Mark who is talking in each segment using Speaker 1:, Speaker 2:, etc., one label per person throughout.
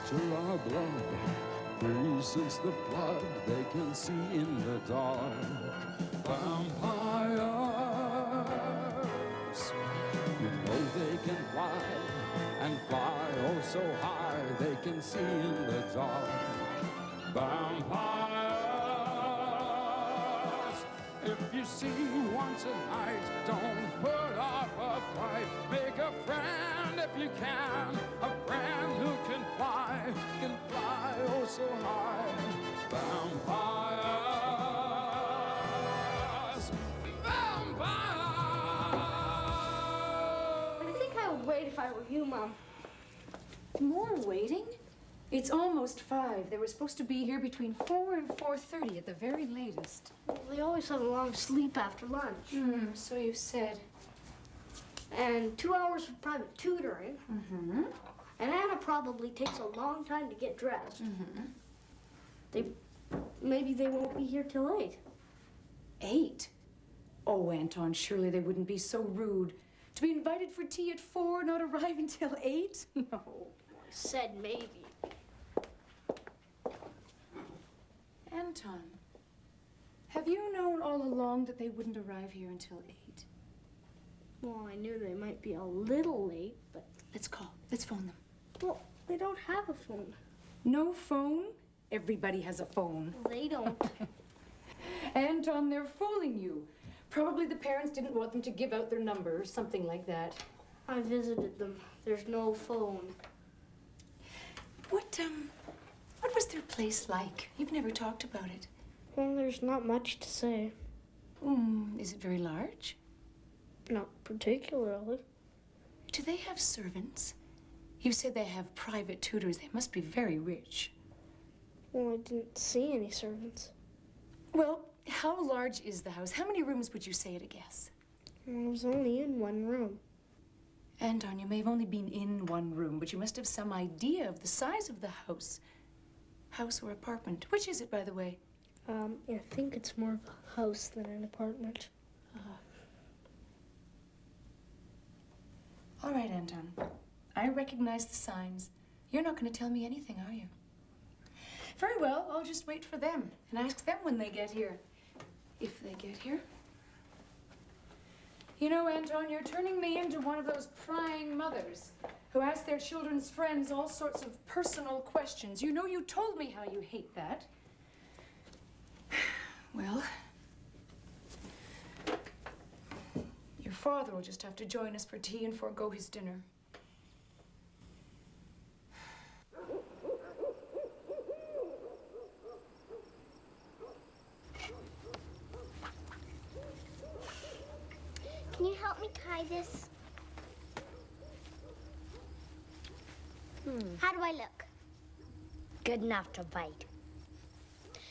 Speaker 1: to our blood. Free since the flood, they can see in the dark. Vampires, you know they can fly, and fly oh so high, they can see in the dark. Vampires, if you see one tonight, don't put up a fight. Make a friend if you can, a friend who can fly oh so high. Vampires, vampires.
Speaker 2: I think I would wait if I were you, Mom.
Speaker 3: More waiting? It's almost 5. They were supposed to be here between 4 and 4:30 at the very latest.
Speaker 2: Well, they always have a long sleep after lunch.
Speaker 3: So you said.
Speaker 2: And 2 hours for private tutoring. And Anna probably takes a long time to get dressed. Maybe they won't be here till 8.
Speaker 3: 8? Oh, Anton, surely they wouldn't be so rude. To be invited for tea at 4, not arrive until 8? No.
Speaker 2: I said maybe.
Speaker 3: Anton, have you known all along that they wouldn't arrive here until 8?
Speaker 2: Well, I knew they might be a little late, but...
Speaker 3: Let's phone them.
Speaker 2: Well, they don't have a phone.
Speaker 3: No phone? Everybody has a phone.
Speaker 2: They don't.
Speaker 3: Anton, they're fooling you. Probably the parents didn't want them to give out their number or something like that.
Speaker 2: I visited them. There's no phone.
Speaker 3: What was their place like? You've never talked about it.
Speaker 2: Well, there's not much to say.
Speaker 3: Is it very large?
Speaker 2: Not particularly.
Speaker 3: Do they have servants? You said they have private tutors. They must be very rich.
Speaker 2: Well, I didn't see any servants.
Speaker 3: Well, how large is the house? How many rooms would you say at a guess?
Speaker 2: Well, I was only in one room.
Speaker 3: Anton, you may have only been in one room, but you must have some idea of the size of the house. House or apartment? Which is it, by the way?
Speaker 2: I think it's more of a house than an apartment.
Speaker 3: All right, Anton. I recognize the signs. You're not going to tell me anything, are you? Very well. I'll just wait for them and ask them when they get here. If they get here. You know, Anton, you're turning me into one of those prying mothers who ask their children's friends all sorts of personal questions. You know, you told me how you hate that. Well, your father will just have to join us for tea and forego his dinner.
Speaker 4: Can you help me tie this? How do I look? Good enough to bite.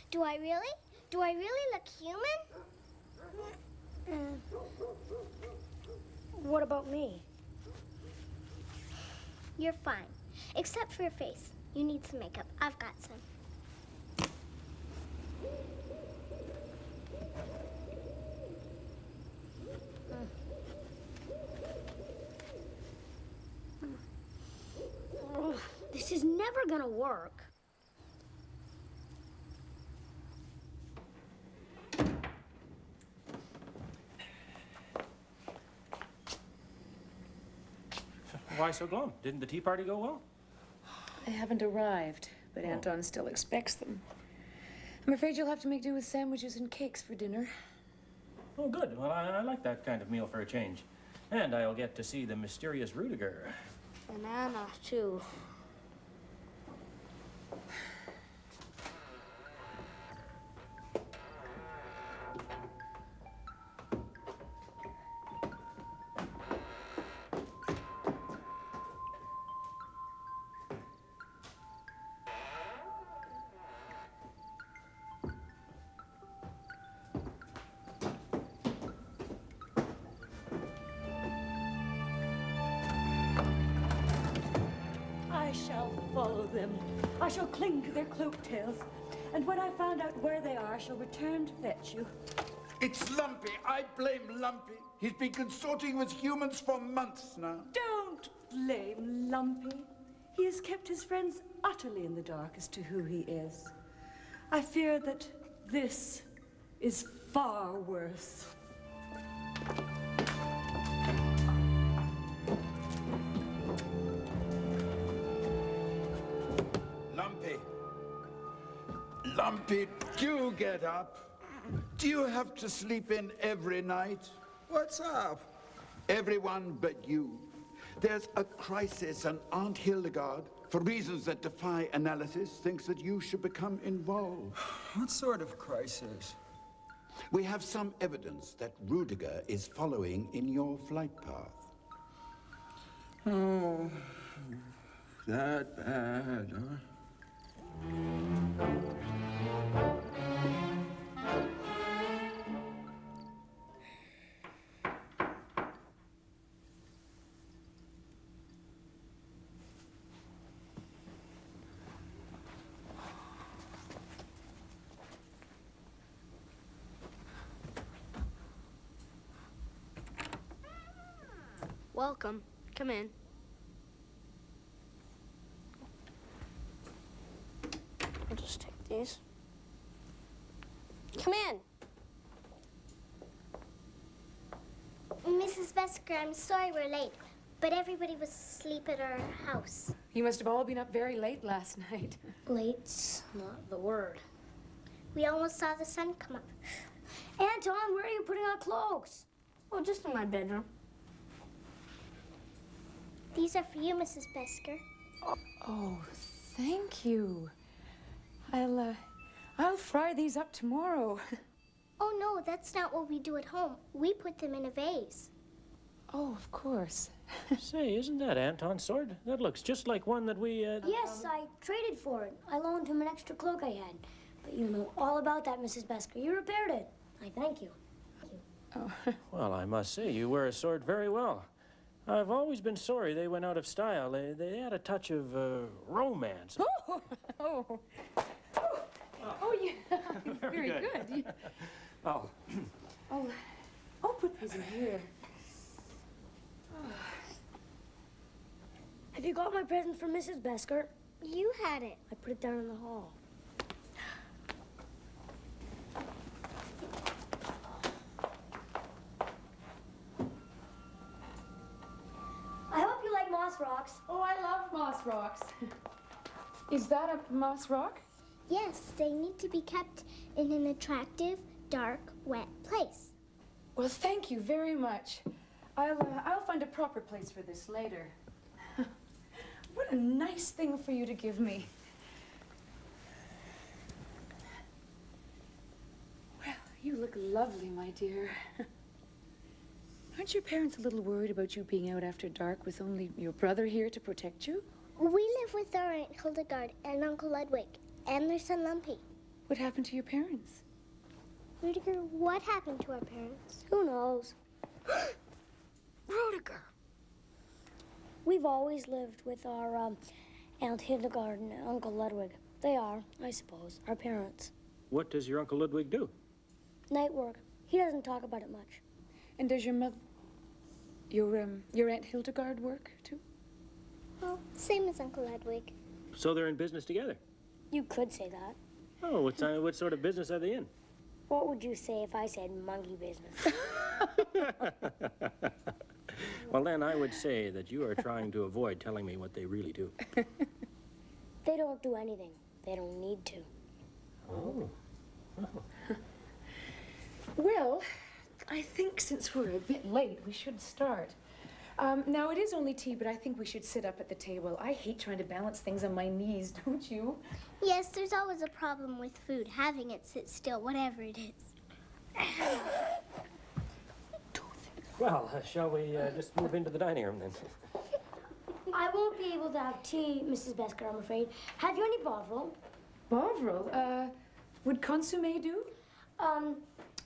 Speaker 4: Do I really? Do I really look human?
Speaker 2: What about me?
Speaker 4: You're fine. Except for your face. You need some makeup. I've got some. This is never gonna work.
Speaker 5: Why so glum? Didn't the tea party go well?
Speaker 3: They haven't arrived, but Anton still expects them. I'm afraid you'll have to make do with sandwiches and cakes for dinner.
Speaker 5: Oh, good. Well, I like that kind of meal for a change. And I'll get to see the mysterious Rudiger.
Speaker 2: And Anna, too.
Speaker 6: I shall follow them. I shall cling to their cloak tails. And when I find out where they are, I shall return to fetch you.
Speaker 7: It's Lumpy. I blame Lumpy. He's been consorting with humans for months now.
Speaker 6: Don't blame Lumpy. he has kept his friends utterly in the dark as to who he is. I fear that this is far worse.
Speaker 7: Lumpy. Lumpy, do get up. Do you have to sleep in every night?
Speaker 8: What's up?
Speaker 7: Everyone but you. There's a crisis, and Aunt Hildegard, for reasons that defy analysis, thinks that you should become involved.
Speaker 8: What sort of crisis?
Speaker 7: We have some evidence that Rudiger is following in your flight path.
Speaker 8: Oh, that bad, huh?
Speaker 2: Welcome. Come in. I'll just take these. Come in.
Speaker 4: Mrs. Besker, I'm sorry we're late, but everybody was asleep at our house.
Speaker 3: You must have all been up very late last night.
Speaker 2: Late's not the word.
Speaker 4: We almost saw the sun come up.
Speaker 2: Anton, where are you putting our cloaks? Oh, just in my bedroom.
Speaker 4: These are for you, Mrs. Besker.
Speaker 3: Oh, thank you. I'll fry these up tomorrow.
Speaker 4: Oh, no, that's not what we do at home. We put them in a vase.
Speaker 3: Oh, of course.
Speaker 5: Say, isn't that Anton's sword? That looks just like one that we,
Speaker 2: Yes, I traded for it. I loaned him an extra cloak I had. But you know all about that, Mrs. Besker. You repaired it. I thank you.
Speaker 3: Oh.
Speaker 5: Well, I must say, you wear a sword very well. I've always been sorry they went out of style. They had a touch of romance.
Speaker 3: Oh, oh, oh, yeah. Very good.
Speaker 5: Oh.
Speaker 3: I'll put these in here.
Speaker 2: Have you got my present for Mrs. Besker?
Speaker 4: You had it.
Speaker 2: I put it down in the hall. I hope you like moss rocks.
Speaker 3: Oh, I love moss rocks. Is that a moss rock?
Speaker 4: Yes, they need to be kept in an attractive, dark, wet place.
Speaker 3: Well, thank you very much. I'll find a proper place for this later. What a nice thing for you to give me. Well, you look lovely, my dear. Aren't your parents a little worried about you being out after dark with only your brother here to protect you?
Speaker 4: We live with our Aunt Hildegard and Uncle Ludwig and their son Lumpy.
Speaker 3: What happened to your parents?
Speaker 4: Rudiger, what happened to our parents?
Speaker 2: Who knows? Rudiger. We've always lived with our Aunt Hildegard and Uncle Ludwig. They are, I suppose, our parents.
Speaker 5: What does your Uncle Ludwig do?
Speaker 2: Night work. He doesn't talk about it much.
Speaker 3: And does your mother, your Aunt Hildegard work too?
Speaker 4: Well, same as Uncle Ludwig.
Speaker 5: So they're in business together?
Speaker 2: You could say that.
Speaker 5: Oh, what sort of business are they in?
Speaker 2: What would you say if I said monkey business?
Speaker 5: Well, then I would say that you are trying to avoid telling me what they really do.
Speaker 2: They don't do anything. They don't need to.
Speaker 5: Oh.
Speaker 3: Well, I think since we're a bit late, we should start. Now, it is only tea, but I think we should sit up at the table. I hate trying to balance things on my knees, don't you?
Speaker 4: Yes, there's always a problem with food, having it sit still, whatever it is.
Speaker 5: Well, shall we just move into the dining room then?
Speaker 2: I won't be able to have tea, Mrs. Besker, I'm afraid. Have you any Bovril?
Speaker 3: Bovril? Would consommé do?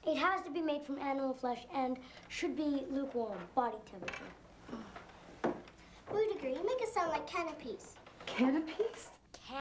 Speaker 2: It has to be made from animal flesh and should be lukewarm, body temperature.
Speaker 4: Rudiger, you make it sound like canopies.
Speaker 3: Canopies?